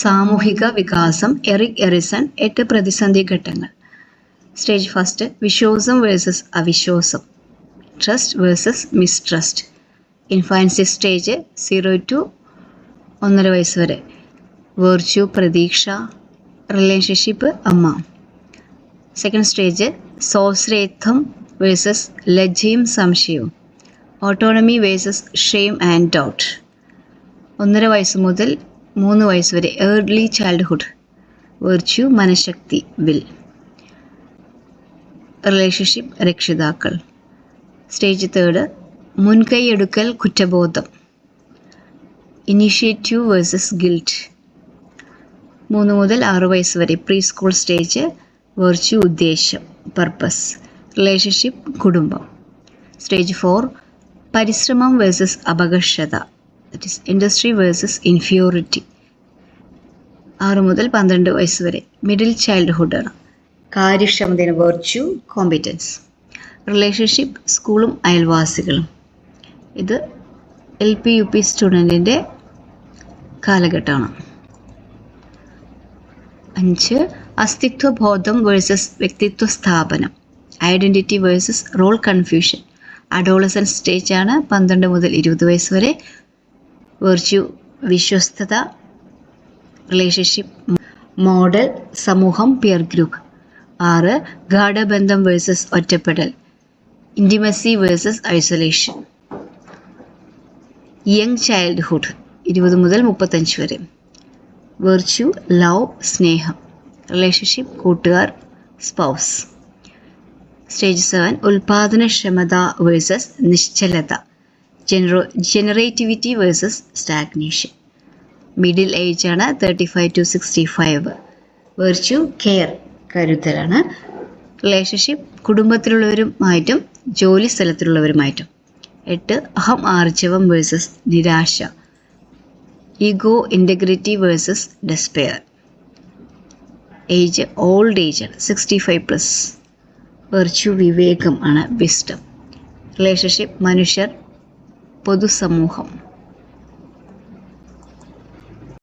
സാമൂഹിക വികാസം എറിക് എറിസൺ 8 പ്രതിസന്ധി ഘട്ടങ്ങൾ. സ്റ്റേജ് ഫസ്റ്റ് വിശ്വാസം വേഴ്സസ് അവിശ്വാസം, trust versus mistrust. Infancy stage 0 to 1.5 വയസ്സ് വരെ, വെർച്യു പ്രതീക്ഷ, റിലേഷൻഷിപ്പ് അമ്മ. സെക്കൻഡ് സ്റ്റേജ് സ്വാശ്രയത്വം വേഴ്സസ് ലജ്ജയും സംശയവും, autonomy versus shame and doubt. 1.5 വയസ്സ് മുതൽ 3 വയസ്സ് വരെ, ഏർലി ചൈൽഡ്ഹുഡ്, വെർച്യു മനഃശക്തി വിൽ. റിലേഷൻഷിപ്പ് രക്ഷിതാക്കൾ. സ്റ്റേജ് തേർഡ് മുൻകൈയെടുക്കൽ കുറ്റബോധം, ഇനിഷ്യേറ്റീവ് വേഴ്സസ് ഗിൽറ്റ്. 3 മുതൽ 6 വയസ്സ് വരെ, പ്രീ സ്കൂൾ സ്റ്റേജ്, വെർച്യു ഉദ്ദേശം പർപ്പസ്, റിലേഷൻഷിപ്പ് കുടുംബം. സ്റ്റേജ് 4 പരിശ്രമം വേഴ്സസ് അപകർഷത, that is industry versus inferiority. 6 മുതൽ 12 വയസ്സ് വരെ, മിഡിൽ ചൈൽഡ്ഹുഡാണ്, കാര്യക്ഷമതയാണ് വെർച്യു കോമ്പിറ്റൻസ്. റിലേഷൻഷിപ്പ് സ്കൂളും അയൽവാസികളും. ഇത് LP UP സ്റ്റുഡൻറ്റിൻ്റെ കാലഘട്ടമാണ്. 5 അസ്തിത്വബോധം വേഴ്സസ് വ്യക്തിത്വ സ്ഥാപനം, identity versus role confusion. Adolescence സ്റ്റേജാണ്, 12 മുതൽ 20 വയസ്സ് വരെ, വെർച്യു വിശ്വസ്തത, റിലേഷൻഷിപ്പ് മോഡൽ, സമൂഹം പിയർ ഗ്രൂപ്പ്. 6 ഗാഢബന്ധം വേഴ്സസ് ഒറ്റപ്പെടൽ, intimacy versus isolation. Young childhood 20 മുതൽ 35 വരെ, വെർച്യു ലവ് സ്നേഹം, റിലേഷൻഷിപ്പ് കൂട്ടുകാർ സ്പൗസ്. സ്റ്റേജ് 7 ഉൽപാദനക്ഷമത വേഴ്സസ് നിശ്ചലത, generativity versus stagnation. Middle age ആണ്, 35 to 65, വെർച്യു കെയർ കരുതലാണ്. റിലേഷൻഷിപ്പ് കുടുംബത്തിലുള്ളവരുമായിട്ടും ജോലി സ്ഥലത്തിലുള്ളവരുമായിട്ടും. 8 അഹം ആർജവം വേഴ്സസ് നിരാശ, ego integrity versus despair. Age old age ആണ്, 65+, വെർച്യു വിവേകം ആണ് വിസ്ഡം. റിലേഷൻഷിപ്പ് മനുഷ്യർ പൊതുസമൂഹം.